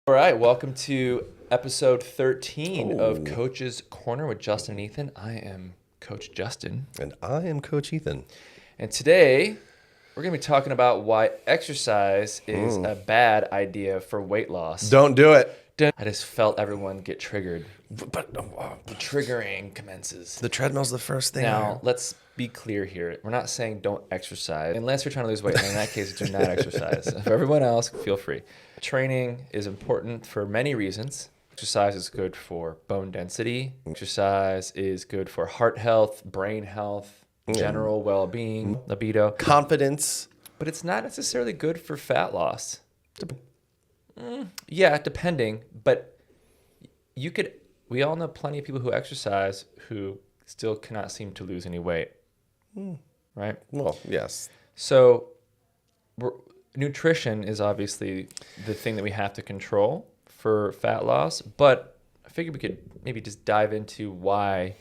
All right, welcome to episode 13 of Coach's Corner with Justin and Ethan. I am Coach Justin. And I am Coach Ethan. And today, we're going to be talking about why exercise is a bad idea for weight loss. Don't do it. I just felt everyone get triggered. But The triggering commences. the treadmill's the first thing. Now, let's be clear here. We're not saying don't exercise. Unless you're trying to lose weight, then in that case, do not exercise. For everyone else, feel free. Training is important for many reasons. Exercise is good for bone density. Exercise is good for heart health, brain health, general well-being, libido. Confidence. But it's not necessarily good for fat loss. Yeah, depending. But we all know plenty of people who exercise who still cannot seem to lose any weight. Right? Well, yes. So nutrition is obviously the thing that we have to control for fat loss, but I figured we could maybe just dive into why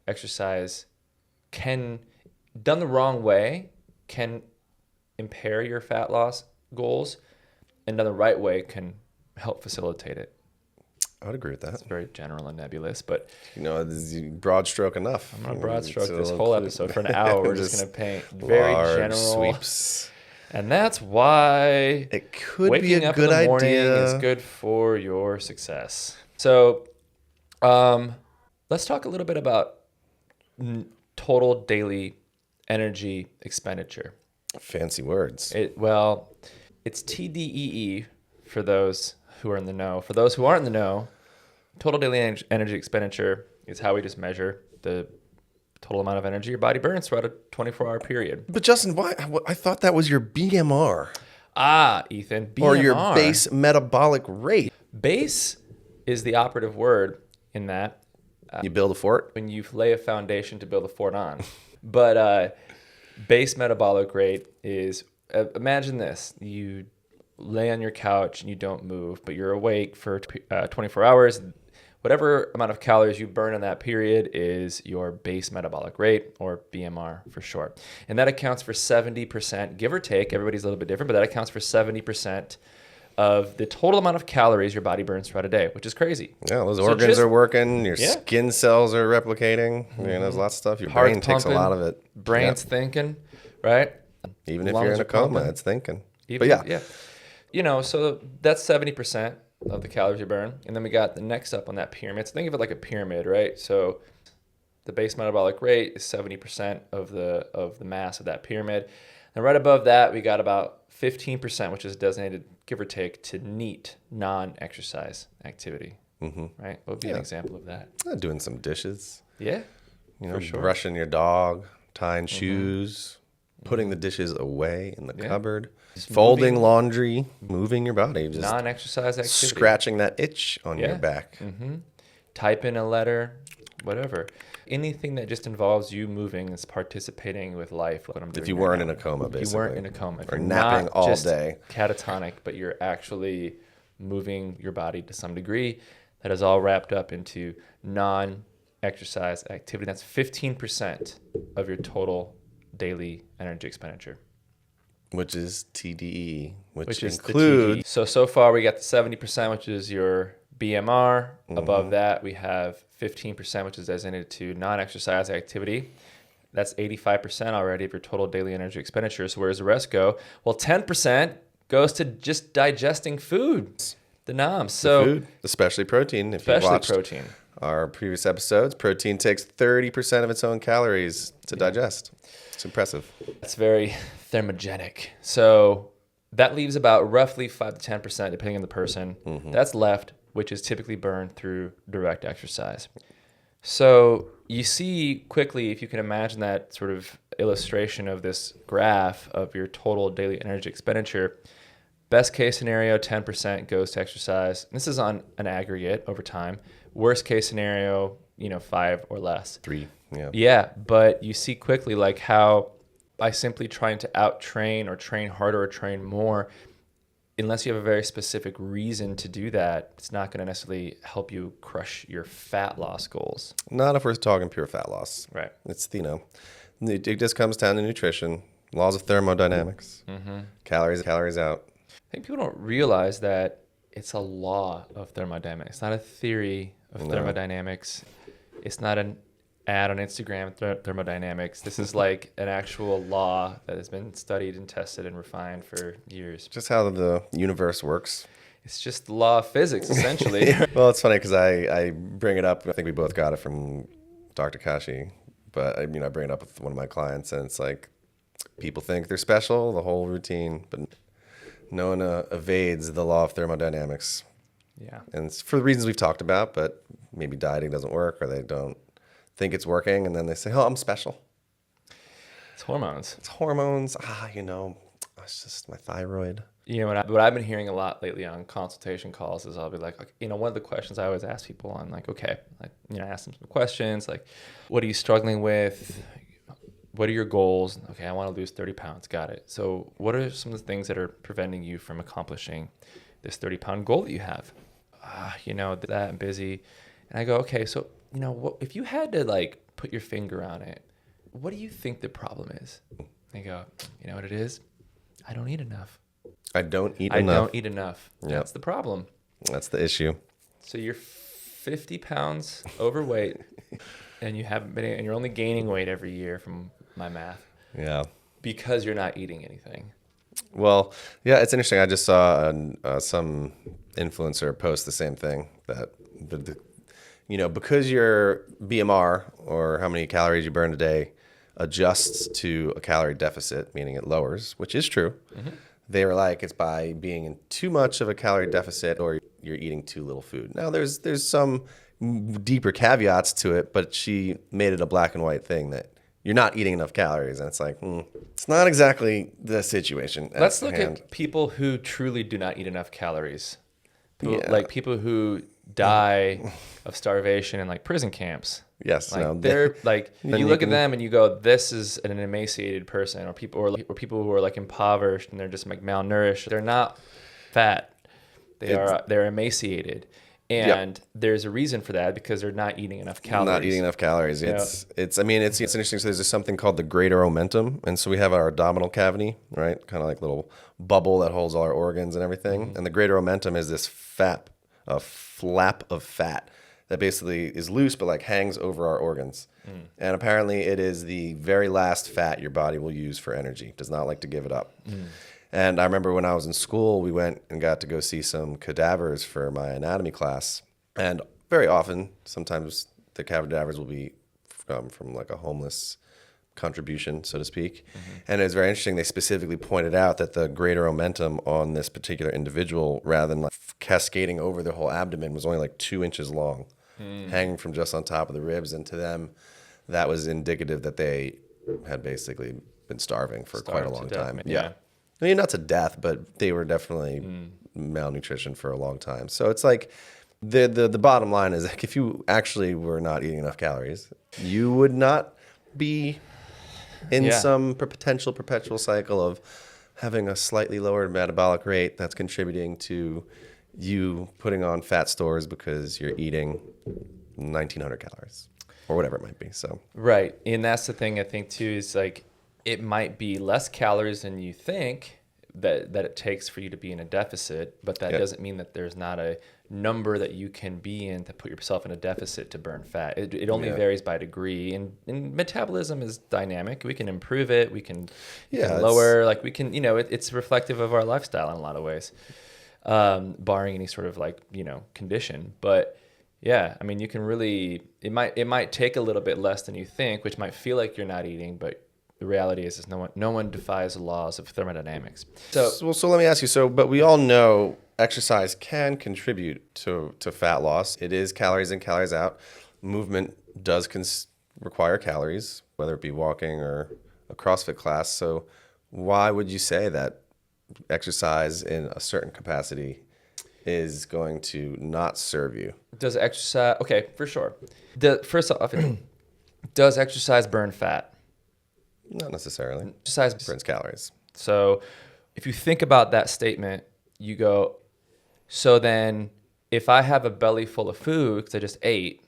exercise done the wrong way, can impair your fat loss goals, and done the right way can help facilitate it. I would agree with that. It's very general and nebulous, but This is broad stroke enough. I'm going to broad stroke this whole episode for an hour. We're just going to paint very general sweeps. And that's why It could waking be a up good in the morning idea. is good for your success. So, let's talk a little bit about total daily energy expenditure. Fancy words. It's TDEE for those who are in the know. For those who aren't in the know, total daily energy expenditure is how we just measure the total amount of energy your body burns throughout a 24-hour period. But Justin, why? I thought that was your BMR. Ethan, BMR. Or your base metabolic rate. Base is the operative word in that. You build a fort? When you lay a foundation to build a fort on. But base metabolic rate is, imagine this. You lay on your couch and you don't move, but you're awake for 24 hours. Whatever amount of calories you burn in that period is your base metabolic rate, or BMR for short. And that accounts for 70%, give or take. Everybody's a little bit different, but that accounts for 70% of the total amount of calories your body burns throughout a day, which is crazy. Yeah, those organs are working. Your skin cells are replicating. There's lots of stuff. Your Heart brain takes a lot of it. Brain's thinking, right? Even if you're in a coma, it's thinking. So that's 70% of the calories you burn. And then we got the next up on that pyramid. So think of it like a pyramid, right? So the base metabolic rate is 70% of the mass of that pyramid. And right above that, we got about 15%, which is designated, give or take, to NEAT, non-exercise activity. Right? What would be an example of that? Doing some dishes. Yeah, for sure. Brushing your dog, tying shoes, putting the dishes away in the cupboard, folding laundry, moving your body, just non-exercise activity, scratching that itch on your back. Typing a letter, whatever. Anything that just involves you moving is participating with life. What I'm doing if you weren't in a coma, basically. If you weren't in a coma. Or napping all just day. Catatonic, but you're actually moving your body to some degree. That is all wrapped up into non-exercise activity. That's 15% of your total daily energy expenditure. Which is TDE, which is includes... So far we got the 70%, which is your BMR. Above that, we have 15%, which is designated to non-exercise activity. That's 85% already of your total daily energy expenditure. So where does the rest go? Well, 10% goes to just digesting food, the noms. So food, especially protein. If you watched our previous episodes, protein takes 30% of its own calories to digest. It's impressive. It's very thermogenic. So that leaves about roughly 5 to 10%, depending on the person. That's left, which is typically burned through direct exercise. So you see quickly, if you can imagine that sort of illustration of this graph of your total daily energy expenditure, best case scenario, 10% goes to exercise. This is on an aggregate over time. Worst case scenario, 5 or less. 3. Yeah, but you see quickly like how by simply trying to out-train or train harder or train more, unless you have a very specific reason to do that, it's not going to necessarily help you crush your fat loss goals. Not if we're talking pure fat loss. Right. It's, it just comes down to nutrition, laws of thermodynamics, calories out. I think people don't realize that it's a law of thermodynamics. It's not a theory of thermodynamics. It's not an ad on Instagram thermodynamics. This is like an actual law that has been studied and tested and refined for years. Just how the universe works. It's just the law of physics, essentially. Well, it's funny because I bring it up. I think we both got it from Dr. Kashi, but I bring it up with one of my clients, and it's like people think they're special, the whole routine, but no one evades the law of thermodynamics. Yeah. And it's for the reasons we've talked about, but maybe dieting doesn't work, or they don't think it's working, and then they say, "Oh, I'm special." It's hormones. It's hormones. It's just my thyroid. What I've been hearing a lot lately on consultation calls is I'll be like, one of the questions I always ask people on, like, okay, I ask them some questions like, what are you struggling with? What are your goals? Okay, I want to lose 30 pounds. Got it. So what are some of the things that are preventing you from accomplishing this 30-pound goal that you have? That I'm busy. And I go, okay, so, what if you had to like put your finger on it, what do you think the problem is? They go, you know what it is? I don't eat enough. I don't eat enough. Yep. That's the problem. That's the issue. So you're 50 pounds overweight and you're only gaining weight every year from my math. Yeah. Because you're not eating anything. Well, yeah, it's interesting. I just saw some influencer post the same thing, that because your BMR, or how many calories you burn a day, adjusts to a calorie deficit, meaning it lowers, which is true. Mm-hmm. They were like, it's by being in too much of a calorie deficit, or you're eating too little food. Now, there's some deeper caveats to it, but she made it a black and white thing that you're not eating enough calories. And it's like, it's not exactly the situation. Let's look at people who truly do not eat enough calories. Like people who die of starvation in like prison camps. Yes. They're like, you look at them and you go, this is an emaciated person, or people who are like impoverished and they're just like malnourished. They're not fat. They're emaciated. And there's a reason for that, because they're not eating enough calories. Not eating enough calories. It's interesting. So there's something called the greater omentum. And so we have our abdominal cavity, right? Kind of like a little bubble that holds all our organs and everything. Mm-hmm. And the greater omentum is this a flap of fat that basically is loose but like hangs over our organs. Mm. And apparently it is the very last fat your body will use for energy. It does not like to give it up. Mm. And I remember when I was in school, we went and got to go see some cadavers for my anatomy class. And very often, sometimes the cadavers will be from like a homeless contribution, so to speak. Mm-hmm. And it was very interesting. They specifically pointed out that the greater omentum on this particular individual, rather than like cascading over the whole abdomen, was only like 2 inches long, hanging from just on top of the ribs. And to them, that was indicative that they had basically been starving for quite a long time. Yeah. I mean, not to death, but they were definitely malnutrition for a long time. So it's like the bottom line is, like, if you actually were not eating enough calories, you would not be in some potential perpetual cycle of having a slightly lower metabolic rate that's contributing to you putting on fat stores because you're eating 1,900 calories or whatever it might be. So right. And that's the thing I think too, is like, it might be less calories than you think that it takes for you to be in a deficit, but that doesn't mean that there's not a number that you can be in to put yourself in a deficit to burn fat. It only varies by degree, and metabolism is dynamic. We can improve it. We can lower, like we can, it's reflective of our lifestyle in a lot of ways, barring any sort of like, condition. But yeah, I mean, you can really, it might take a little bit less than you think, which might feel like you're not eating, but the reality is no one defies the laws of thermodynamics. So let me ask you. But we all know exercise can contribute to fat loss. It is calories in, calories out. Movement does require calories, whether it be walking or a CrossFit class. So why would you say that exercise in a certain capacity is going to not serve you? Does exercise? Okay, for sure. First off, does exercise burn fat? Not necessarily. Exercise burns calories. So if you think about that statement, you go, so then if I have a belly full of food because I just ate,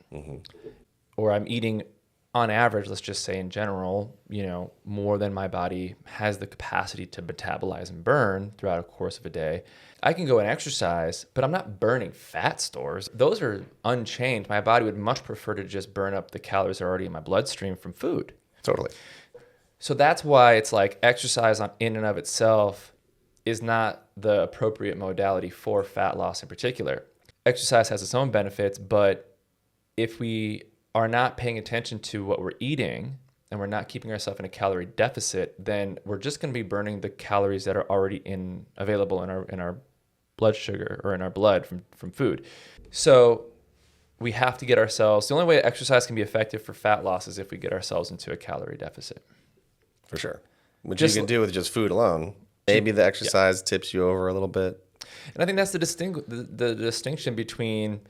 or I'm eating on average, let's just say in general, more than my body has the capacity to metabolize and burn throughout a course of a day. I can go and exercise, but I'm not burning fat stores. Those are unchanged. My body would much prefer to just burn up the calories that are already in my bloodstream from food. Totally. So that's why it's like exercise in and of itself is not the appropriate modality for fat loss in particular. Exercise has its own benefits, but if we are not paying attention to what we're eating and we're not keeping ourselves in a calorie deficit, then we're just going to be burning the calories that are already available in our blood sugar or in our blood from food. So we have to get ourselves, the only way exercise can be effective for fat loss is if we get ourselves into a calorie deficit. For sure. Which you can do with just food alone. Maybe the exercise tips you over a little bit. And I think that's the distinction between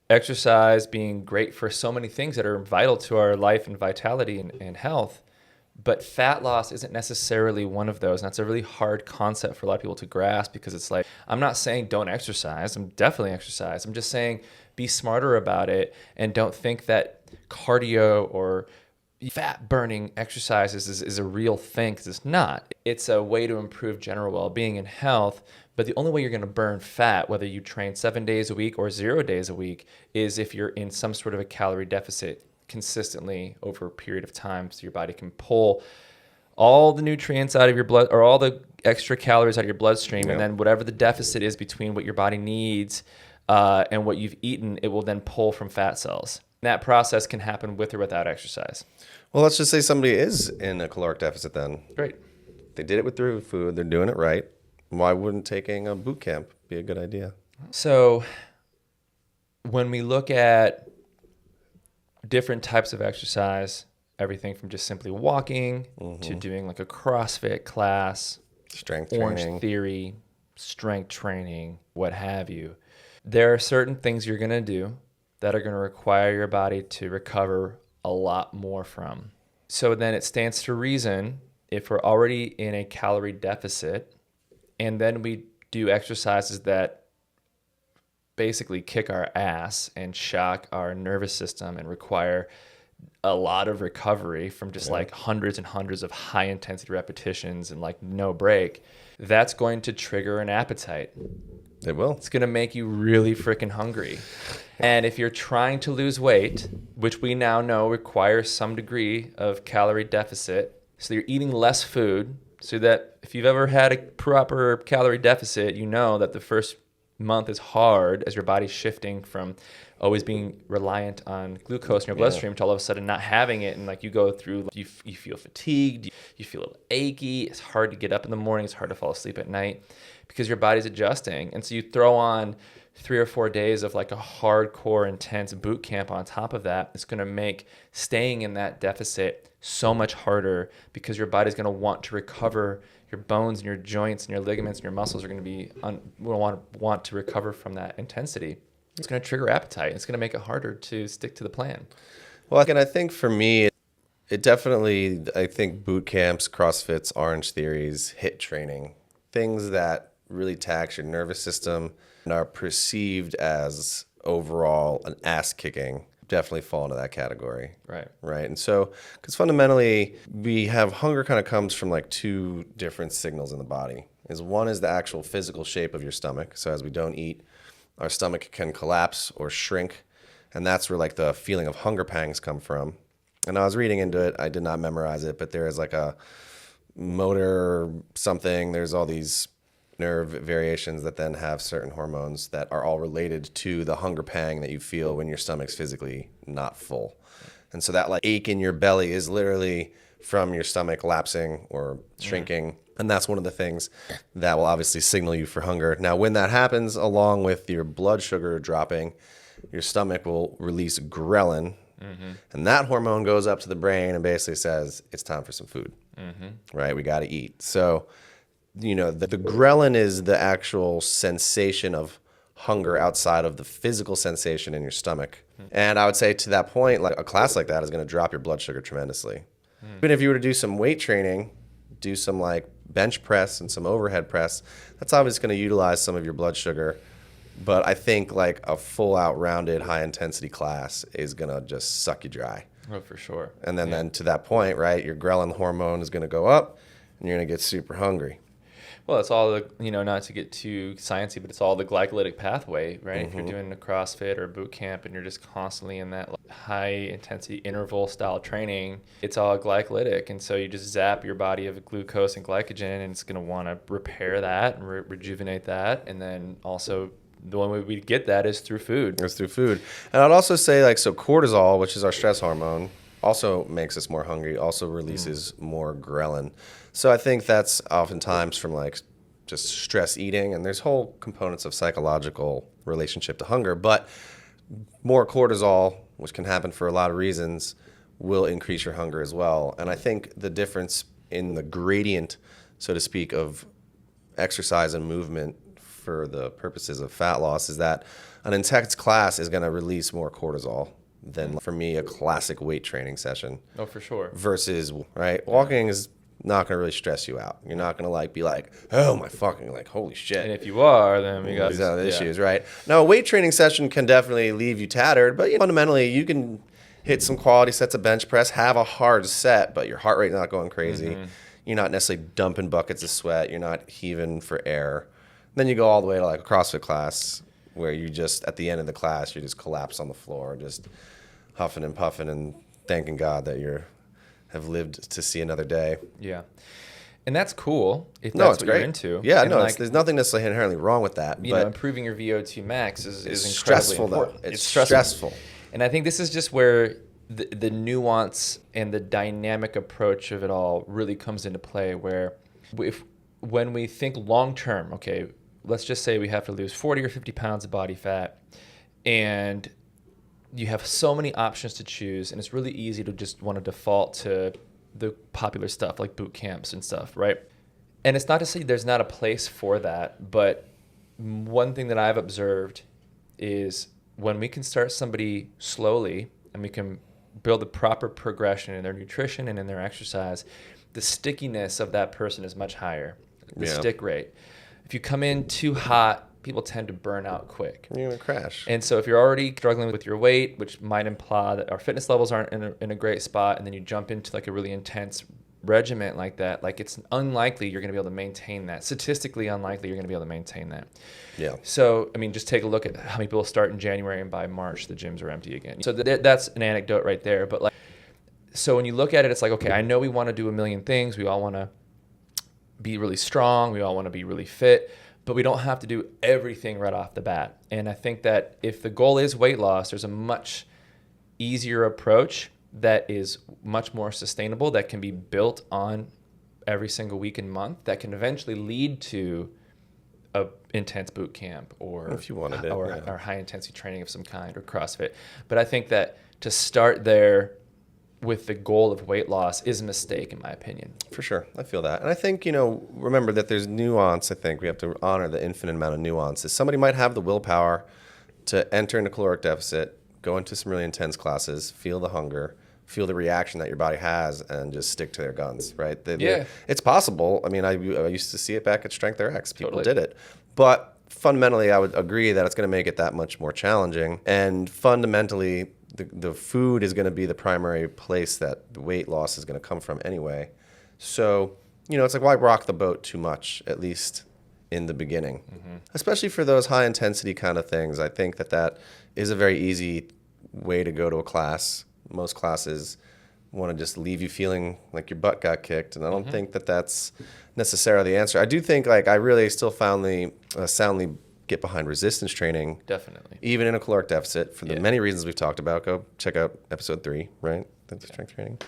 exercise being great for so many things that are vital to our life and vitality and health, but fat loss isn't necessarily one of those. And that's a really hard concept for a lot of people to grasp, because it's like, I'm not saying don't exercise. I'm definitely exercise. I'm just saying be smarter about it and don't think that cardio or fat burning exercises is a real thing, because it's not. It's a way to improve general well-being and health. But the only way you're going to burn fat, whether you train 7 days a week or 0 days a week, is if you're in some sort of a calorie deficit consistently over a period of time, so your body can pull all the nutrients out of your blood, or all the extra calories out of your bloodstream, and then whatever the deficit is between what your body needs and what you've eaten, it will then pull from fat cells. That process can happen with or without exercise. Well, let's just say somebody is in a caloric deficit then. Great. They did it with their food. They're doing it right. Why wouldn't taking a boot camp be a good idea? So when we look at different types of exercise, everything from just simply walking to doing like a CrossFit class, strength Orange training, Theory, strength training, what have you, there are certain things you're going to do that are going to require your body to recover a lot more from. So then it stands to reason, if we're already in a calorie deficit and then we do exercises that basically kick our ass and shock our nervous system and require a lot of recovery from just like hundreds and hundreds of high intensity repetitions and like no break, that's going to trigger an appetite. It will. It's going to make you really freaking hungry. And if you're trying to lose weight, which we now know requires some degree of calorie deficit, so you're eating less food, so that if you've ever had a proper calorie deficit, you know that the first month is hard as your body's shifting from always being reliant on glucose in your bloodstream to all of a sudden not having it. And like you go through, you feel fatigued, you feel a little achy. It's hard to get up in the morning. It's hard to fall asleep at night because your body's adjusting. And so you throw on 3 or 4 days of like a hardcore intense boot camp on top of that. It's going to make staying in that deficit so much harder because your body's going to want to recover. Your bones and your joints and your ligaments and your muscles are going to be want to recover from that intensity. It's going to trigger appetite. It's going to make it harder to stick to the plan. Well, and I think for me, it definitely, I think boot camps, CrossFits, Orange Theories, HIIT training, things that really tax your nervous system and are perceived as overall an ass kicking, definitely fall into that category. Right. And so, because fundamentally, we have hunger kind of comes from like 2 different signals in the body. One is the actual physical shape of your stomach. So as we don't eat, our stomach can collapse or shrink. And that's where like the feeling of hunger pangs come from. And I was reading into it. I did not memorize it, but there is like a motor something. There's all these nerve variations that then have certain hormones that are all related to the hunger pang that you feel when your stomach's physically not full. And so that like ache in your belly is literally from your stomach lapsing or shrinking. And that's one of the things that will obviously signal you for hunger. Now, when that happens, along with your blood sugar dropping, your stomach will release ghrelin. And that hormone goes up to the brain and basically says, it's time for some food, right? We got to eat. So, you know, the ghrelin is the actual sensation of hunger outside of the physical sensation in your stomach. And I would say to that point, like a class like that is going to drop your blood sugar tremendously. Even if you were to do some weight training, do some like bench press and some overhead press, that's obviously going to utilize some of your blood sugar. But I think like a full out rounded high intensity class is going to just suck you dry. Oh, for sure. And then to that point, right, your ghrelin hormone is going to go up and you're going to get super hungry. Well, it's all the, not to get too sciencey, but it's all the glycolytic pathway, right? If you're doing a CrossFit or a boot camp and you're just constantly in that high intensity interval style training, it's all glycolytic. And so you just zap your body of glucose and glycogen, and it's going to want to repair that and rejuvenate that. And then also the one way we get that is through food. It's through food. And I'd also say, so cortisol, which is our stress hormone, also makes us more hungry, also releases more ghrelin. So I think that's oftentimes from just stress eating, and there's whole components of psychological relationship to hunger, but more cortisol, which can happen for a lot of reasons, will increase your hunger as well. And I think the difference in the gradient, so to speak, of exercise and movement for the purposes of fat loss is that an intense class is going to release more cortisol than, for me, a classic weight training session. Oh, for sure. Versus, right, walking is not going to really stress you out. You're not going to be like, oh my fucking, holy shit. And if you are, then we got issues, right? Now, a weight training session can definitely leave you tattered, but fundamentally, you can hit some quality sets of bench press, have a hard set, but your heart rate not going crazy. You're not necessarily dumping buckets of sweat. You're not heaving for air. Then you go all the way to a CrossFit class where you just, at the end of the class, you just collapse on the floor, just huffing and puffing and thanking God that have lived to see another day. Yeah. And that's cool if that's what great. you're into. Yeah, and there's nothing necessarily inherently wrong with that. But improving your VO2 max is incredibly stressful, important. Though. It's stressful. And I think this is just where the nuance and the dynamic approach of it all really comes into play, where when we think long term, okay, let's just say we have to lose 40 or 50 pounds of body fat, and you have so many options to choose, and it's really easy to just want to default to the popular stuff like boot camps and stuff, right? And it's not to say there's not a place for that, but one thing that I've observed is when we can start somebody slowly and we can build the proper progression in their nutrition and in their exercise, the stickiness of that person is much higher, the stick rate. If you come in too hot, people tend to burn out quick. You're going to crash. And so if you're already struggling with your weight, which might imply that our fitness levels aren't in a great spot, and then you jump into a really intense regimen like that, it's unlikely you're going to be able to maintain that. Statistically unlikely you're going to be able to maintain that. Yeah. So, just take a look at how many people start in January and by March the gyms are empty again. So that's an anecdote right there. But so when you look at it, it's okay, I know we want to do a million things. We all want to be really strong. We all want to be really fit. But we don't have to do everything right off the bat. And I think that if the goal is weight loss, there's a much easier approach that is much more sustainable, that can be built on every single week and month, that can eventually lead to a intense boot camp or if you wanted it, or high intensity training of some kind, or CrossFit. But I think that to start there with the goal of weight loss is a mistake, in my opinion. For sure. I feel that. And I think, remember that there's nuance. I think we have to honor the infinite amount of nuances. Somebody might have the willpower to enter into caloric deficit, go into some really intense classes, feel the hunger, feel the reaction that your body has, and just stick to their guns, right? It's possible. I used to see it back at Strength RX. People did it. But fundamentally, I would agree that it's going to make it that much more challenging. And fundamentally, the food is going to be the primary place that the weight loss is going to come from anyway. So, it's why rock the boat too much, at least in the beginning, especially for those high intensity kind of things. I think that is a very easy way to go to a class. Most classes want to just leave you feeling like your butt got kicked. And I don't think that that's necessarily the answer. I do think I really still soundly get behind resistance training. Definitely. Even in a caloric deficit, for the many reasons we've talked about. Go check out episode 3, right? That's strength training.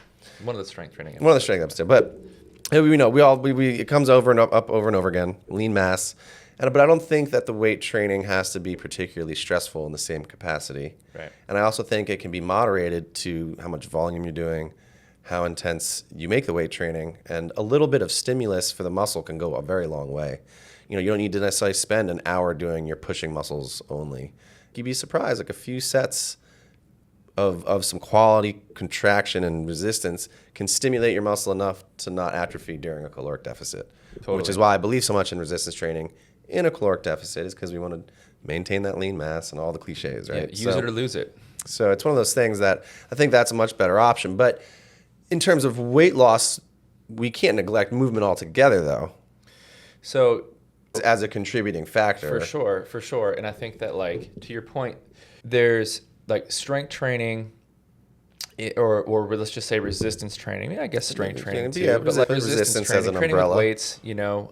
One of the strength training episodes. One of the strength episodes. But it comes over and up over and over again. Lean mass. But I don't think that the weight training has to be particularly stressful in the same capacity. Right. And I also think it can be moderated to how much volume you're doing, how intense you make the weight training, and a little bit of stimulus for the muscle can go a very long way. You don't need to necessarily spend an hour doing your pushing muscles only. You'd be surprised, a few sets of some quality contraction and resistance can stimulate your muscle enough to not atrophy during a caloric deficit. Totally. Which is why I believe so much in resistance training in a caloric deficit, is because we want to maintain that lean mass and all the cliches, right? Yeah, use it or lose it. So it's one of those things that I think that's a much better option. But in terms of weight loss, we can't neglect movement altogether, though. So as a contributing factor. For sure. And I think that, like, to your point, there's like strength training or let's just say resistance training. I guess strength training too. Yeah, but like resistance training, as an training umbrella. with weights, you know.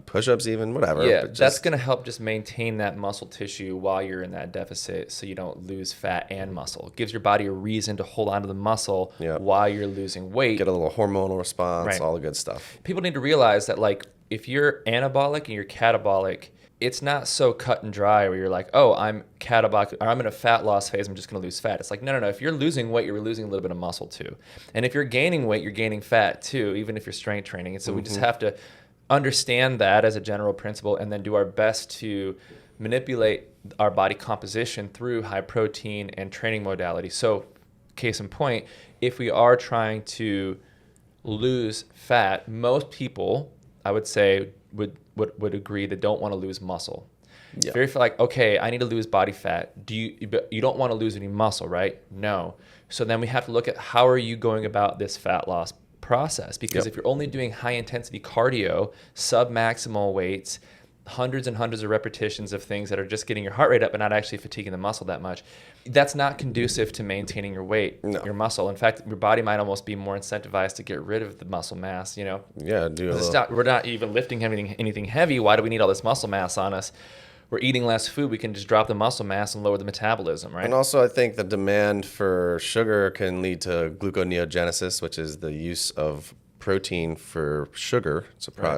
Push-ups even, whatever. Yeah, that's going to help just maintain that muscle tissue while you're in that deficit so you don't lose fat and muscle. It gives your body a reason to hold on to the muscle while you're losing weight. Get a little hormonal response, all the good stuff. People need to realize that, like, if you're anabolic and you're catabolic, it's not so cut and dry where you're like, oh, I'm catabolic, or I'm in a fat loss phase, I'm just going to lose fat. It's like, no. If you're losing weight, you're losing a little bit of muscle too. And if you're gaining weight, you're gaining fat too, even if you're strength training. And so we just have to understand that as a general principle and then do our best to manipulate our body composition through high protein and training modality. So case in point, if we are trying to lose fat, most people, I would say, would agree that don't want to lose muscle. Yeah. If you're like, okay, I need to lose body fat. But you don't want to lose any muscle, right? No. So then we have to look at how are you going about this fat loss process? Because if you're only doing high intensity cardio, sub-maximal weights, hundreds and hundreds of repetitions of things that are just getting your heart rate up but not actually fatiguing the muscle that much, that's not conducive to maintaining your weight, your muscle. In fact, your body might almost be more incentivized to get rid of the muscle mass, you know? Yeah, we're not even lifting anything heavy. Why do we need all this muscle mass on us? We're eating less food. We can just drop the muscle mass and lower the metabolism, right? And also, I think the demand for sugar can lead to gluconeogenesis, which is the use of protein for sugar,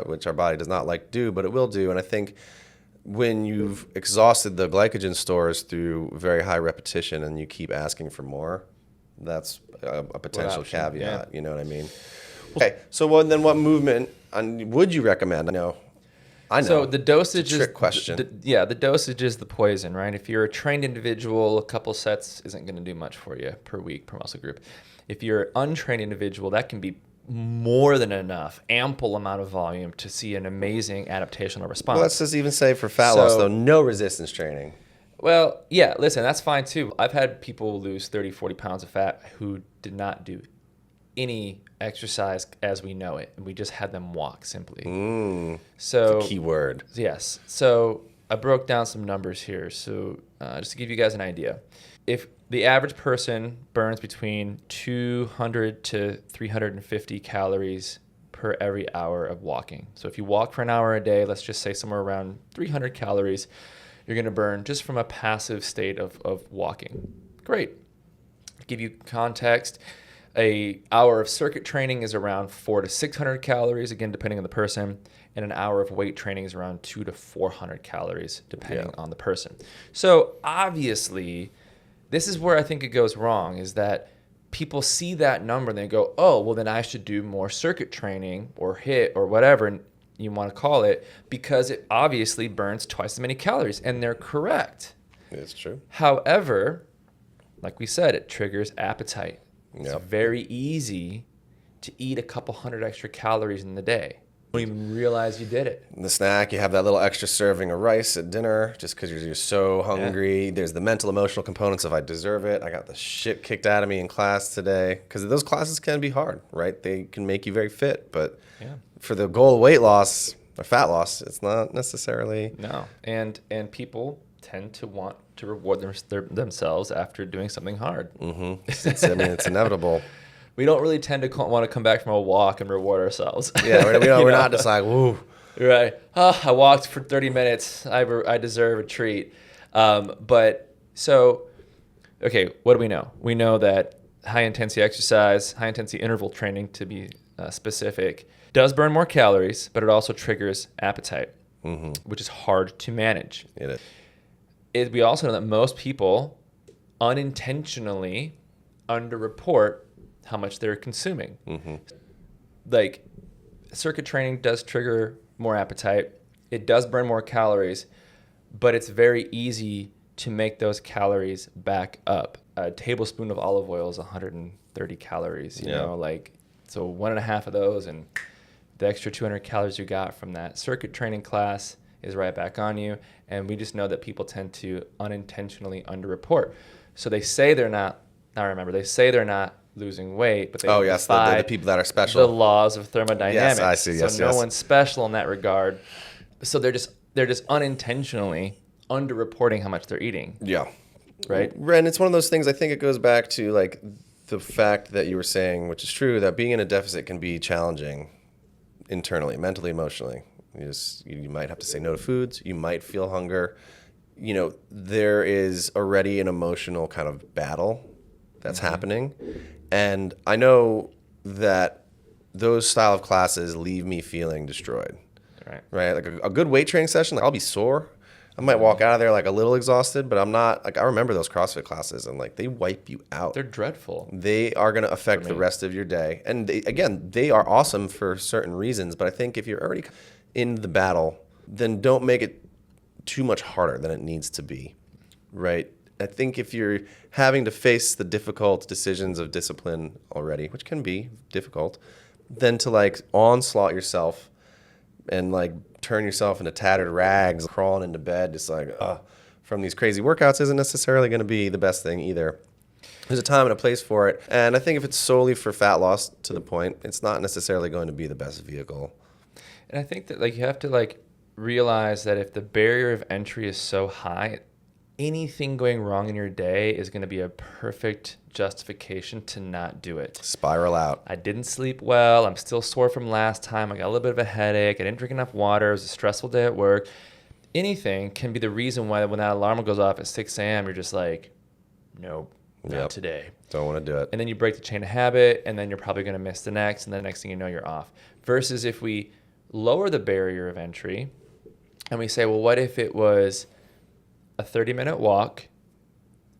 which our body does not like to do, but it will do. And I think when you've exhausted the glycogen stores through very high repetition and you keep asking for more, that's a potential caveat. You know what I mean? Okay, so what movement would you recommend? I know. So the dosage is a trick question. The dosage is the poison, right? If you're a trained individual, a couple sets isn't going to do much for you per week, per muscle group. If you're an untrained individual, that can be more than enough, ample amount of volume to see an amazing adaptational response. Well, let's just even say for fat loss, though, no resistance training. Well, yeah, listen, that's fine too. I've had people lose 30, 40 pounds of fat who did not do any exercise as we know it, and we just had them walk simply. So that's a key word. Yes. So I broke down some numbers here. So just to give you guys an idea, if the average person burns between 200 to 350 calories per every hour of walking. So if you walk for an hour a day, let's just say somewhere around 300 calories, you're going to burn just from a passive state of walking. Great. To give you context, an hour of circuit training is around 400 to 600 calories, again, depending on the person. And an hour of weight training is around 200 to 400 calories, depending on the person. So obviously, this is where I think it goes wrong, is that people see that number and they go, oh, well, then I should do more circuit training or HIIT or whatever you want to call it, because it obviously burns twice as many calories. And they're correct. It's true. However, like we said, it triggers appetite. Yep. It's very easy to eat a couple hundred extra calories in the day. You don't even realize you did it. The snack, you have that little extra serving of rice at dinner just because you're so hungry. There's the mental, emotional components of I deserve it. I got the shit kicked out of me in class today. Because those classes can be hard, right? They can make you very fit. But for the goal of weight loss or fat loss, it's not necessarily. No. And people tend to want to reward themselves after doing something hard. It's inevitable. We don't really tend to want to come back from a walk and reward ourselves. Yeah, we're not just like, woo. Right. Oh, I walked for 30 minutes. I deserve a treat. But so, okay, what do we know? We know that high-intensity exercise, high-intensity interval training, to be specific, does burn more calories, but it also triggers appetite, which is hard to manage. It is. We also know that most people unintentionally underreport how much they're consuming. Like, circuit training does trigger more appetite. It does burn more calories, but it's very easy to make those calories back up. A tablespoon of olive oil is 130 calories, you know, like, so 1.5 of those, and the extra 200 calories you got from that circuit training class is right back on you. And we just know that people tend to unintentionally underreport. So they say they're not, they say they're not losing weight, but they defy the people that are special. The laws of thermodynamics. Yes, I see. Yes, so no one's special in that regard. So they're just unintentionally underreporting how much they're eating. Yeah. Right. And it's one of those things, I think it goes back to like the fact that you were saying, which is true, that being in a deficit can be challenging internally, mentally, emotionally. You might have to say no to foods. You might feel hunger. There is already an emotional kind of battle that's happening. And I know that those style of classes leave me feeling destroyed. Right? Like a good weight training session, like I'll be sore. I might walk out of there like a little exhausted, but I'm not. Like I remember those CrossFit classes, and like they wipe you out. They're dreadful. They are going to affect the rest of your day. And they are awesome for certain reasons. But I think if you're already in the battle, then don't make it too much harder than it needs to be, right? I think if you're having to face the difficult decisions of discipline already, which can be difficult, then to like onslaught yourself and like turn yourself into tattered rags, crawling into bed, just like, from these crazy workouts isn't necessarily going to be the best thing either. There's a time and a place for it. And I think if it's solely for fat loss to the point, it's not necessarily going to be the best vehicle. And I think that like you have to like realize that if the barrier of entry is so high, anything going wrong in your day is going to be a perfect justification to not do it. Spiral out. I didn't sleep well. I'm still sore from last time. I got a little bit of a headache. I didn't drink enough water. It was a stressful day at work. Anything can be the reason why when that alarm goes off at 6 a.m., you're just like, nope, not today. Don't want to do it. And then you break the chain of habit, and then you're probably going to miss the next, and the next thing you know, you're off. Versus if we lower the barrier of entry and we say, well, what if it was a 30-minute walk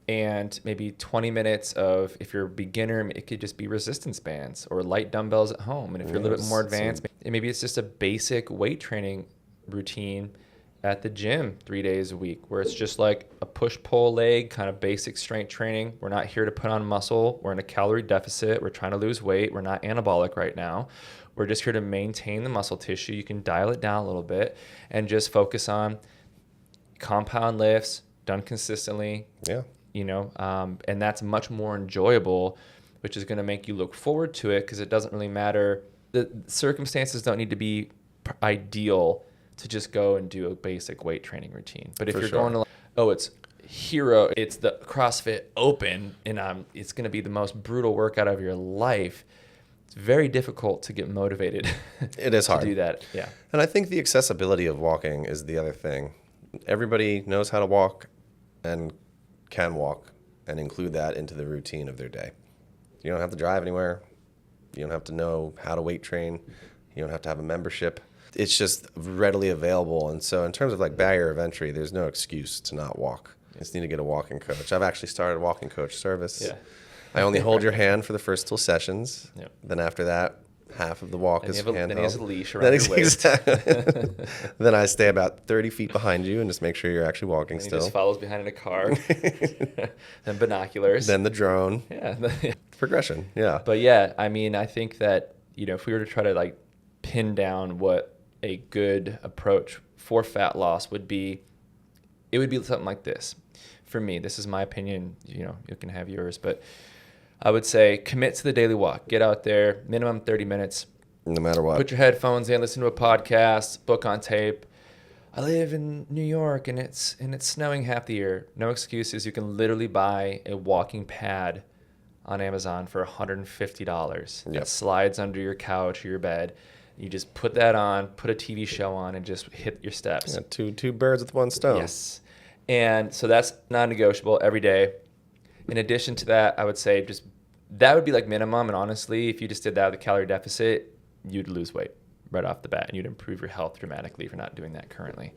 and maybe 20 minutes of, if you're a beginner, it could just be resistance bands or light dumbbells at home. And if you're a little bit more advanced, maybe it's just a basic weight training routine at the gym 3 days a week, where it's just like a push-pull leg, kind of basic strength training. We're not here to put on muscle. We're in a calorie deficit. We're trying to lose weight. We're not anabolic right now. We're just here to maintain the muscle tissue. You can dial it down a little bit and just focus on compound lifts done consistently. Yeah. And that's much more enjoyable, which is going to make you look forward to it, because it doesn't really matter. The circumstances don't need to be ideal to just go and do a basic weight training routine. But if you're going to, it's hero, it's the CrossFit Open, and it's going to be the most brutal workout of your life, it's very difficult to get motivated. It is hard to do that. Yeah. And I think the accessibility of walking is the other thing. Everybody knows how to walk and can walk, and include that into the routine of their day. You don't have to drive anywhere. You don't have to know how to weight train. You don't have to have a membership. It's just readily available. And so in terms of like barrier of entry, there's no excuse to not walk. You just need to get a walking coach. I've actually started a walking coach service. Yeah. I only hold your hand for the first 2 sessions. Yep. Then after that, half of the walk is handheld. Then he has a leash around your waist. Then I stay about 30 feet behind you and just make sure you're actually walking still. He just follows behind in a car. Then binoculars. Then the drone. Yeah. Progression, yeah. But yeah, I mean, I think that, if we were to try to like pin down what a good approach for fat loss would be, it would be something like this. For me, this is my opinion, you can have yours, but I would say commit to the daily walk. Get out there, minimum 30 minutes. No matter what. Put your headphones in, listen to a podcast, book on tape. I live in New York and it's snowing half the year. No excuses. You can literally buy a walking pad on Amazon for $150. Yep. It slides under your couch or your bed. You just put that on, put a TV show on, and just hit your steps. Yeah, two birds with one stone. Yes. And so that's non-negotiable every day. In addition to that, I would say just that would be like minimum. And honestly, if you just did that with a calorie deficit, you'd lose weight right off the bat, and you'd improve your health dramatically if you're not doing that currently.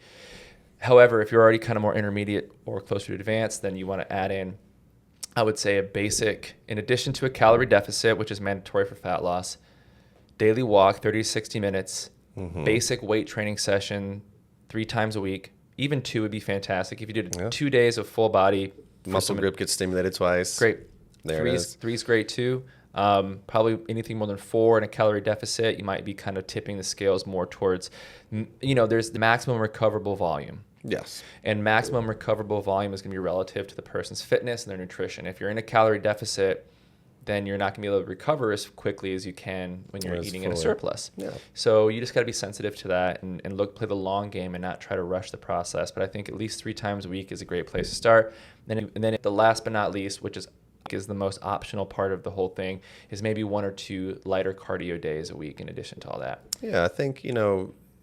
However, if you're already kind of more intermediate or closer to advanced, then you want to add in, I would say, a basic, in addition to a calorie deficit, which is mandatory for fat loss, daily walk, 30 to 60 minutes, basic weight training session 3 times a week. Even 2 would be fantastic. If you did 2 days of full body, muscle group gets stimulated twice. Great. There it is. 3's great too. Probably anything more than 4 in a calorie deficit, you might be kind of tipping the scales more towards, there's the maximum recoverable volume. Yes. And maximum recoverable volume is going to be relative to the person's fitness and their nutrition. If you're in a calorie deficit, then you're not going to be able to recover as quickly as you can when you're eating in a surplus. Yeah. So you just got to be sensitive to that and play the long game and not try to rush the process. But I think at least 3 times a week is a great place to start. And then the last but not least, which is the most optional part of the whole thing, is maybe 1 or 2 lighter cardio days a week in addition to all that. Yeah, I think,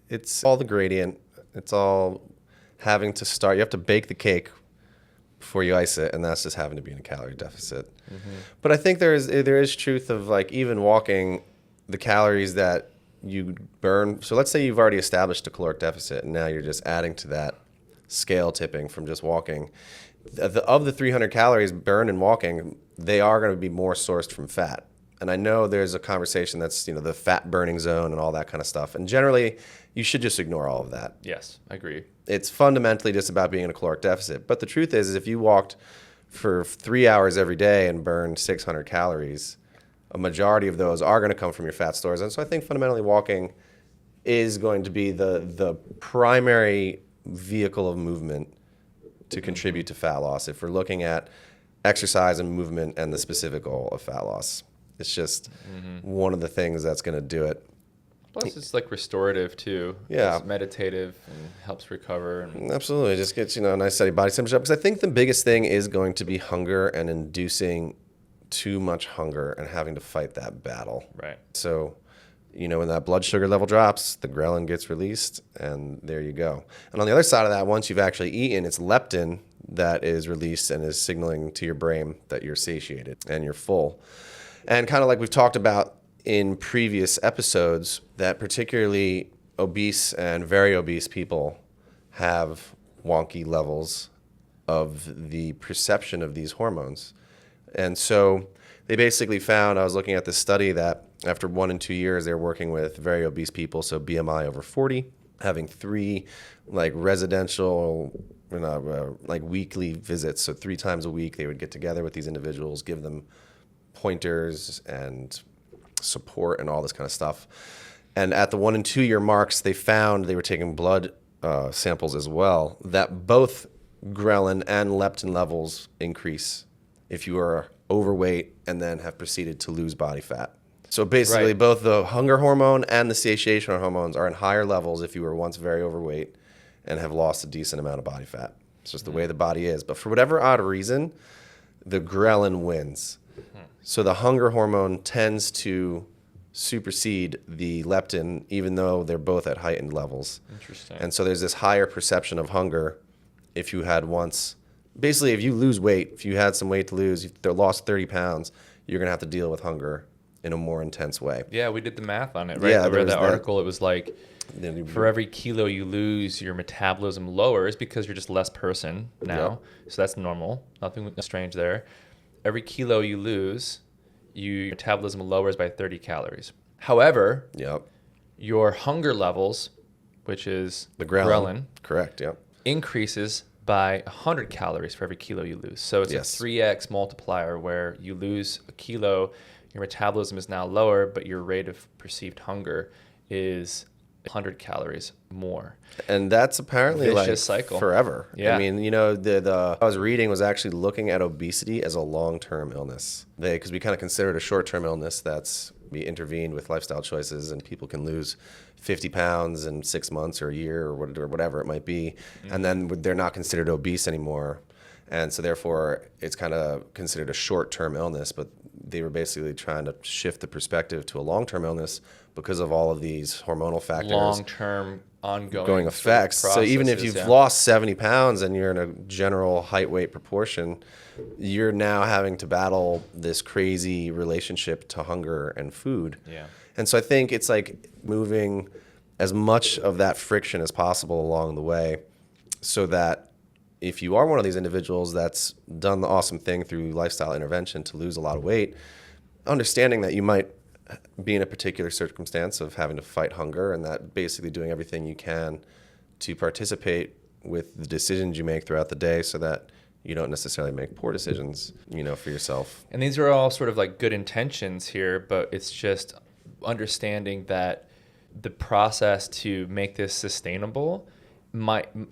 it's all the gradient. It's all having to start. You have to bake the cake before you ice it, and that's just having to be in a calorie deficit. Mm-hmm. But I think there is truth of like even walking, the calories that you burn. So let's say you've already established a caloric deficit, and now you're just adding to that scale tipping from just walking. Of the 300 calories burned in walking, they are going to be more sourced from fat. And I know there's a conversation that's, the fat burning zone and all that kind of stuff. And generally, you should just ignore all of that. Yes, I agree. It's fundamentally just about being in a caloric deficit. But the truth is if you walked for 3 hours every day and burned 600 calories, a majority of those are going to come from your fat stores. And so I think fundamentally walking is going to be the primary vehicle of movement to contribute to fat loss if we're looking at exercise and movement and the specific goal of fat loss. It's just one of the things that's going to do it. Plus, it's like restorative too. Yeah. It's meditative and helps recover. And absolutely. It just gets, a nice steady body temperature. Because I think the biggest thing is going to be hunger and inducing too much hunger and having to fight that battle. Right. So, when that blood sugar level drops, the ghrelin gets released, and there you go. And on the other side of that, once you've actually eaten, it's leptin that is released and is signaling to your brain that you're satiated and you're full. And kind of like we've talked about in previous episodes, that particularly obese and very obese people have wonky levels of the perception of these hormones. And so they basically found, I was looking at this study that after 1 and 2 years, they were working with very obese people, so BMI over 40, having 3 residential, weekly visits. So 3 times a week, they would get together with these individuals, give them pointers and support and all this kind of stuff. And at the 1 and 2 year marks, they found, they were taking blood samples as well, that both ghrelin and leptin levels increase if you are overweight and then have proceeded to lose body fat. So basically, right, both the hunger hormone and the satiation hormones are in higher levels if you were once very overweight and have lost a decent amount of body fat. It's just the way the body is. But for whatever odd reason, the ghrelin wins. So the hunger hormone tends to supersede the leptin, even though they're both at heightened levels. Interesting. And so there's this higher perception of hunger if you had once. Basically, if you lose weight, if you had some weight to lose, you lost 30 pounds, you're going to have to deal with hunger in a more intense way. Yeah, we did the math on it, right? Yeah, I read that article. It was like for every kilo you lose, your metabolism lowers because you're just less person now. Yep. So that's normal. Nothing strange there. Every kilo you lose, your metabolism lowers by 30 calories. However, your hunger levels, which is the ghrelin, correct, increases by 100 calories for every kilo you lose. So it's a 3x multiplier where you lose a kilo, your metabolism is now lower, but your rate of perceived hunger is 100 calories more. And that's apparently vicious cycle. Forever. Yeah. I mean, the I was reading was actually looking at obesity as a long-term illness. Because we kind of consider it a short-term illness that's we intervened with lifestyle choices and people can lose 50 pounds in 6 months or a year or whatever it might be. Mm-hmm. And then they're not considered obese anymore. And so therefore it's kind of considered a short-term illness, but they were basically trying to shift the perspective to a long-term illness because of all of these hormonal factors. Long-term ongoing effects. So even if you've lost 70 pounds and you're in a general height-weight proportion, you're now having to battle this crazy relationship to hunger and food. Yeah. And so I think it's like moving as much of that friction as possible along the way so that if you are one of these individuals that's done the awesome thing through lifestyle intervention to lose a lot of weight, understanding that you might be in a particular circumstance of having to fight hunger and that basically doing everything you can to participate with the decisions you make throughout the day so that you don't necessarily make poor decisions, for yourself. And these are all sort of like good intentions here, but it's just understanding that the process to make this sustainable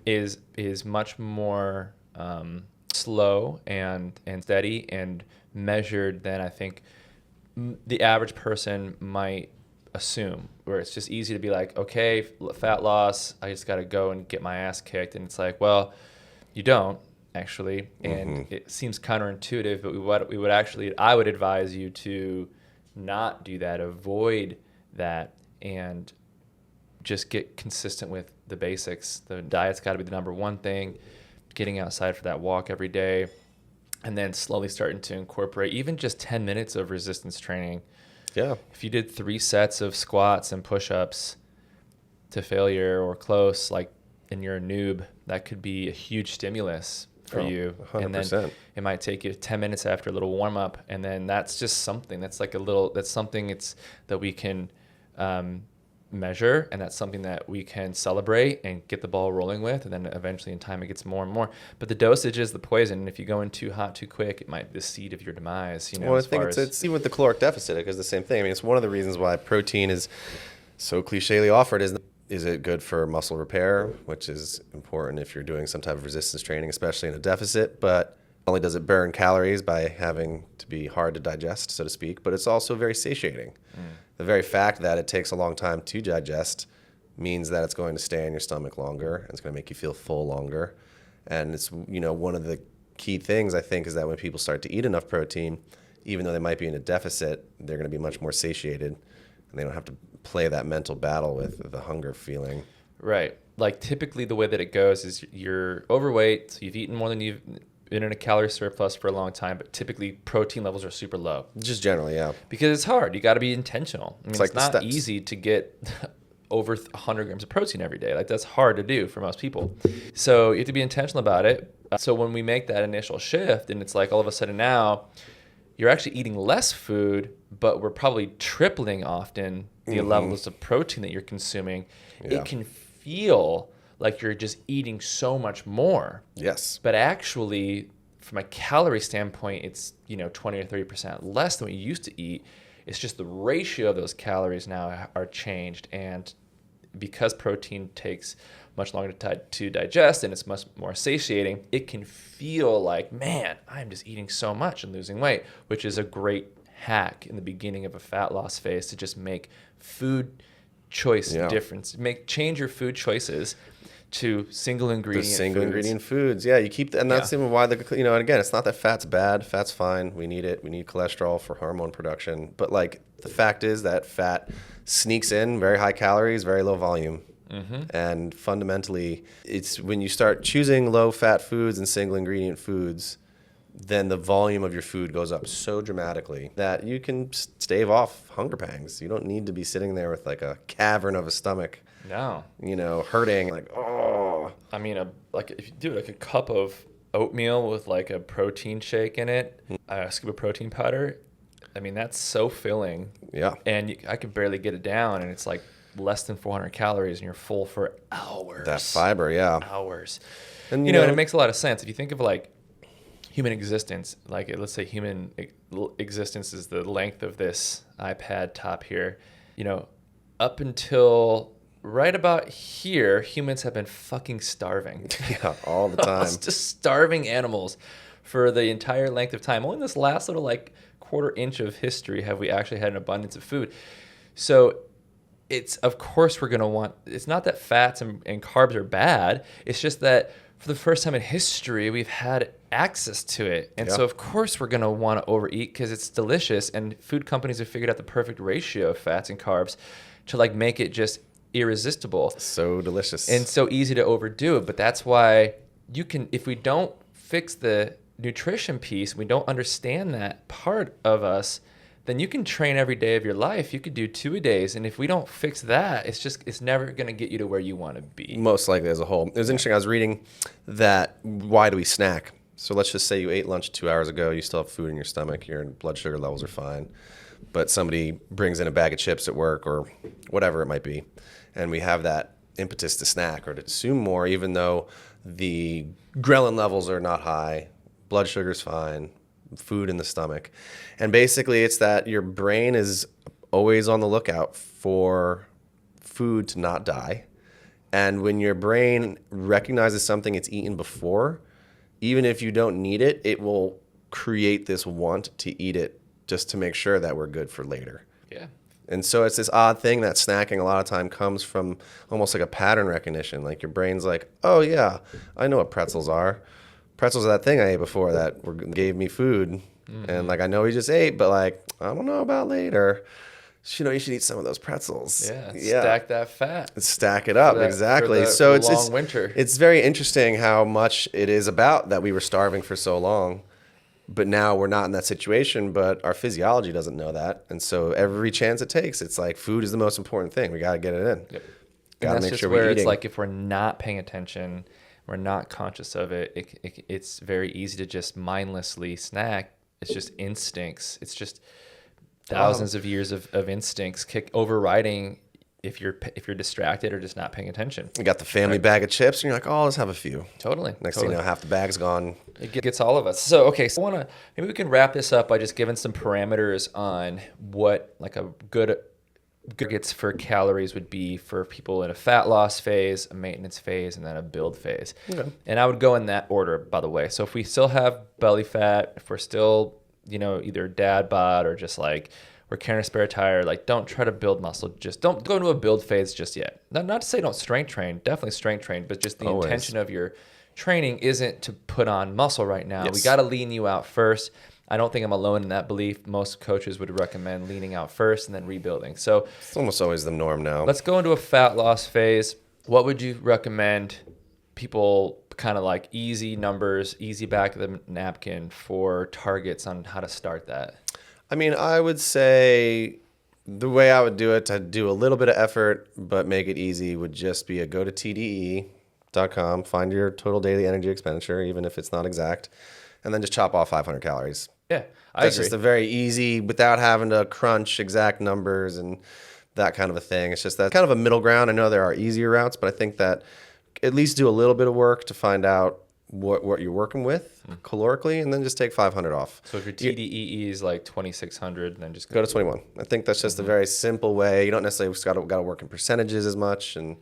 is much more slow and steady and measured than I think the average person might assume, where it's just easy to be like, okay, fat loss, I just got to go and get my ass kicked. And it's like, well, you don't actually. And it seems counterintuitive, but I would advise you to not do that, avoid that, and just get consistent with the basics. The diet's got to be the number one thing, getting outside for that walk every day, and then slowly starting to incorporate even just 10 minutes of resistance training. Yeah. If you did 3 sets of squats and push-ups to failure or close, like, and you're a noob, that could be a huge stimulus for you. 100%. And then it might take you 10 minutes after a little warm-up, and then that's just something. That's like that's something that we can measure, and that's something that we can celebrate and get the ball rolling with, and then eventually in time it gets more and more. But the dosage is the poison, and if you go in too hot too quick, it might be the seed of your demise. Well, I think it's even with the caloric deficit, because the same thing. I mean, it's one of the reasons why protein is so clichély offered. Is it good for muscle repair, which is important if you're doing some type of resistance training, especially in a deficit. But not only does it burn calories by having to be hard to digest, so to speak, but it's also very satiating. The very fact that it takes a long time to digest means that it's going to stay in your stomach longer, and it's going to make you feel full longer. And it's, one of the key things, I think, is that when people start to eat enough protein, even though they might be in a deficit, they're going to be much more satiated, and they don't have to play that mental battle with the hunger feeling. Right. Like, typically the way that it goes is you're overweight, so you've eaten more than you've been in a calorie surplus for a long time, but typically protein levels are super low. Just generally, yeah. Because it's hard. You got to be intentional. I mean, like it's not easy to get over 100 grams of protein every day. Like, that's hard to do for most people. So you have to be intentional about it. So when we make that initial shift, and it's like all of a sudden now you're actually eating less food, but we're probably tripling often the levels of protein that you're consuming. Yeah. It can feel like you're just eating so much more. Yes. But actually, from a calorie standpoint, it's 20 or 30% less than what you used to eat. It's just the ratio of those calories now are changed. And because protein takes much longer to digest and it's much more satiating, it can feel like, man, I'm just eating so much and losing weight, which is a great hack in the beginning of a fat loss phase to just make food choice difference. Change your food choices to single ingredient foods. Yeah, you keep and that's even why and again, it's not that fat's bad. Fat's fine. We need it. We need cholesterol for hormone production. But like, the fact is that fat sneaks in, very high calories, very low volume. And fundamentally, it's when you start choosing low fat foods and single ingredient foods, then the volume of your food goes up so dramatically that you can stave off hunger pangs. You don't need to be sitting there with like a cavern of a stomach. No. Hurting, like, oh. I mean, if you do like a cup of oatmeal with like a protein shake in it, a scoop of protein powder, I mean, that's so filling. Yeah. And I can barely get it down, and it's like less than 400 calories, and you're full for hours. That fiber, yeah. Hours. And, and it makes a lot of sense. If you think of like human existence, like let's say human existence is the length of this iPad top here, up until right about here, humans have been fucking starving. Yeah, all the time. Just starving animals for the entire length of time. Only this last little like quarter inch of history have we actually had an abundance of food. So of course we're going to want, it's not that fats and carbs are bad. It's just that for the first time in history, we've had access to it. And so of course we're going to want to overeat because it's delicious. And food companies have figured out the perfect ratio of fats and carbs to like make it just irresistible. So delicious. And so easy to overdo it. But that's why if we don't fix the nutrition piece, we don't understand that part of us, then you can train every day of your life. You could do 2 a days. And if we don't fix that, it's never going to get you to where you want to be. Most likely as a whole. It was interesting. I was reading that why do we snack? So let's just say you ate lunch 2 hours ago. You still have food in your stomach. Your blood sugar levels are fine. But somebody brings in a bag of chips at work or whatever it might be. And we have that impetus to snack or to consume more, even though the ghrelin levels are not high. blood sugar's fine, food in the stomach. And basically it's that your brain is always on the lookout for food to not die. And when your brain recognizes something it's eaten before, even if you don't need it, it will create this want to eat it just to make sure that we're good for later. Yeah. And so it's this odd thing that snacking a lot of time comes from almost like a pattern recognition. Like your brain's like, oh yeah, I know what pretzels are. Pretzels are that thing I ate before that gave me food. Mm-hmm. And like, I know we just ate, but like, I don't know about later. You should eat some of those pretzels. Yeah. Stack that fat. Stack it up. Exactly. So it's winter. It's very interesting how much it is about that we were starving for so long. But now we're not in that situation, but our physiology doesn't know that. And so every chance it takes, it's like food is the most important thing. We got to get it in. Yep. Got to make sure we're eating. eating. It's like if we're not paying attention, we're not conscious of it, it's very easy to just mindlessly snack. It's just instincts. It's just thousands of years of instincts overriding if you're distracted or just not paying attention. You got the family bag of chips, and you're like, oh, let's have a few. Totally. Next thing you know, half the bag's gone. It gets all of us. So, okay, so maybe we can wrap this up by just giving some parameters on what like a good targets for calories would be for people in a fat loss phase, a maintenance phase, and then a build phase. Okay. And I would go in that order, by the way. So if we still have belly fat, if we're still, either dad bod or just like we're carrying a spare tire, like don't try to build muscle. Just don't go into a build phase just yet. Not to say don't strength train, definitely strength train, but just the intention of your training isn't to put on muscle right now. Yes. We got to lean you out first. I don't think I'm alone in that belief. Most coaches would recommend leaning out first and then rebuilding. So it's almost always the norm now. Let's go into a fat loss phase. What would you recommend people kind of like easy numbers, easy back of the napkin for targets on how to start that? I mean, I would say the way I would do it to do a little bit of effort but make it easy would just be go to TDE.com, find your total daily energy expenditure, even if it's not exact, and then just chop off 500 calories. Yeah, I agree. That's just a very easy, without having to crunch exact numbers and that kind of a thing. It's just that kind of a middle ground. I know there are easier routes, but I think that at least do a little bit of work to find out what you're working with calorically, and then just take 500 off. So if your TDEE is like 2,600, then just go to 21. I think that's just a very simple way. You don't necessarily got to work in percentages as much, and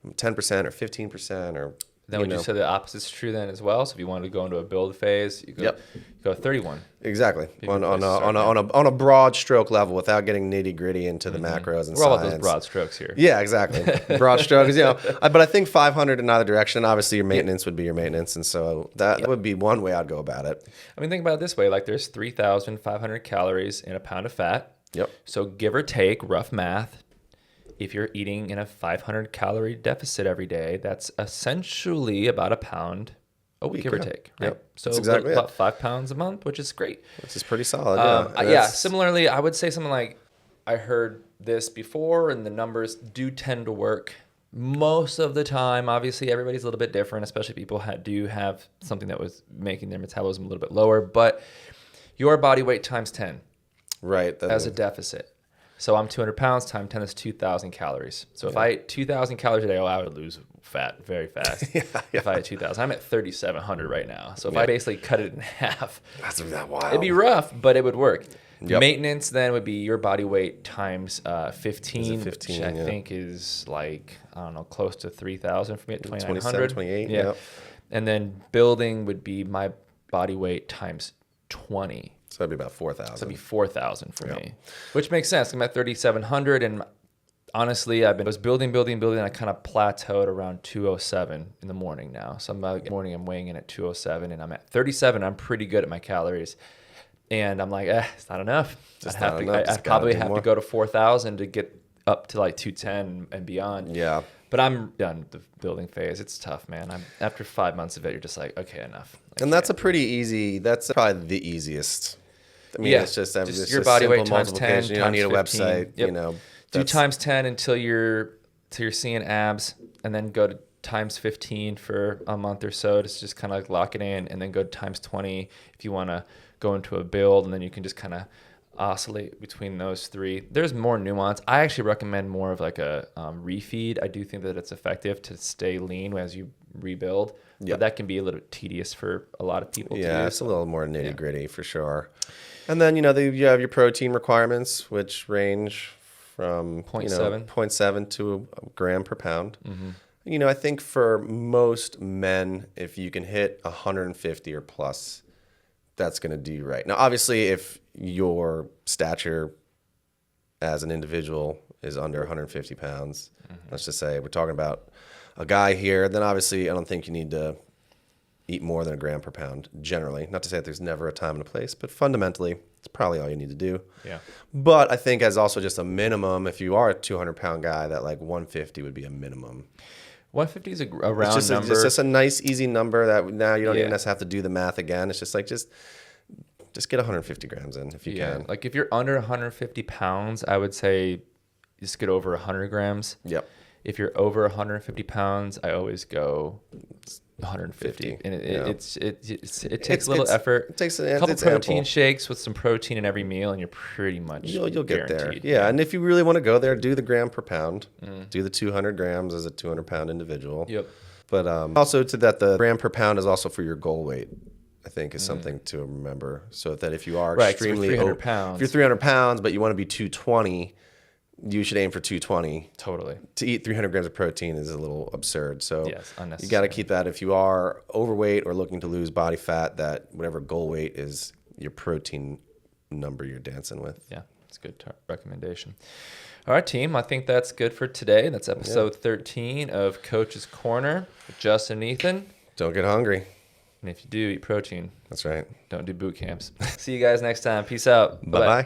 10% or 15% or. Then would you say the opposite's true then as well? So if you wanted to go into a build phase, you go 31. Exactly. On a broad stroke level, without getting nitty gritty into the macros and We're all about those broad strokes here. Yeah, exactly. Broad strokes, but I think 500 in either direction. Obviously, your maintenance would be your maintenance, and so that would be one way I'd go about it. I mean, think about it this way: like there's 3,500 calories in a pound of fat. Yep. So give or take, rough math. If you're eating in a 500 calorie deficit every day, that's essentially about a pound a week, give or take. Right? Yep. So exactly about 5 pounds a month, which is great. Which is pretty solid. Similarly, I would say something like, I heard this before, and the numbers do tend to work most of the time. Obviously, everybody's a little bit different, especially people do have something that was making their metabolism a little bit lower. But your body weight times 10 as a deficit. So I'm 200 pounds, times 10 is 2,000 calories. So if I ate 2,000 calories a day, I would lose fat very fast. If I had 2,000. I'm at 3,700 right now. So if I basically cut it in half, that's that wild. It'd be rough, but it would work. Yep. Maintenance then would be your body weight times 15, which I think is like, I don't know, close to 3,000 for me at 2,900. 28, yeah. Yep. And then building would be my body weight times 20. So that'd be about 4,000. So it'd be 4,000 for me, which makes sense. I'm at 3,700, and honestly, I was building, and I kind of plateaued around 207 in the morning now. So I'm weighing in at 207, and I'm at 37. I'm pretty good at my calories, and I'm like, it's not enough. I'd probably have to go to 4,000 to get up to like 210 and beyond. Yeah. But I'm done with the building phase. It's tough, man. After 5 months of it, you're just like, okay, enough. And that's that's probably the easiest. I mean, it's just your body weight times 10. You don't need a 15. website. Yep. Do times 10 until you're seeing abs, and then go to times 15 for a month or so to just kind of like lock it in, and then go to times 20 if you want to go into a build, and then you can just kind of oscillate between those three. There's more nuance. I actually recommend more of like a refeed. I do think that it's effective to stay lean as you rebuild But that can be a little tedious for a lot of people. Yeah, it's a little more nitty gritty for sure. And then, you have your protein requirements, which range from 0.7 to a gram per pound. I think for most men, if you can hit 150 or plus, that's going to do you right. Now, obviously, if your stature as an individual is under 150 pounds, let's just say we're talking about a guy here, then obviously I don't think you need to eat more than a gram per pound generally. Not to say that there's never a time and a place, but fundamentally, it's probably all you need to do. Yeah. But I think as also just a minimum, if you are a 200-pound guy, that like 150 would be a minimum. 150 is a round number. It's just a nice, easy number that now you don't even necessarily have to do the math again. It's just like, just get 150 grams in if you can. Like if you're under 150 pounds, I would say just get over 100 grams. Yep. If you're over 150 pounds, I always go 150. And it takes a little effort. It takes a couple protein shakes with some protein in every meal, and you're pretty much you'll get there. guaranteed. Yeah, and if you really want to go there, do the gram per pound. Do the 200 grams as a 200-pound individual. Yep. But also to that, the gram per pound is also for your goal weight. I think is something to remember. So that if you are extremely 300 pounds, if you're 300 pounds, but you want to be 220. You should aim for 220. Totally. To eat 300 grams of protein is a little absurd. So unnecessary. You got to keep that if you are overweight or looking to lose body fat, that whatever goal weight is your protein number you're dancing with. Yeah, it's a good recommendation. All right, team. I think that's good for today. That's episode 13 of Coach's Corner with Justin and Ethan. Don't get hungry. And if you do, eat protein. That's right. Don't do boot camps. See you guys next time. Peace out. Bye-bye.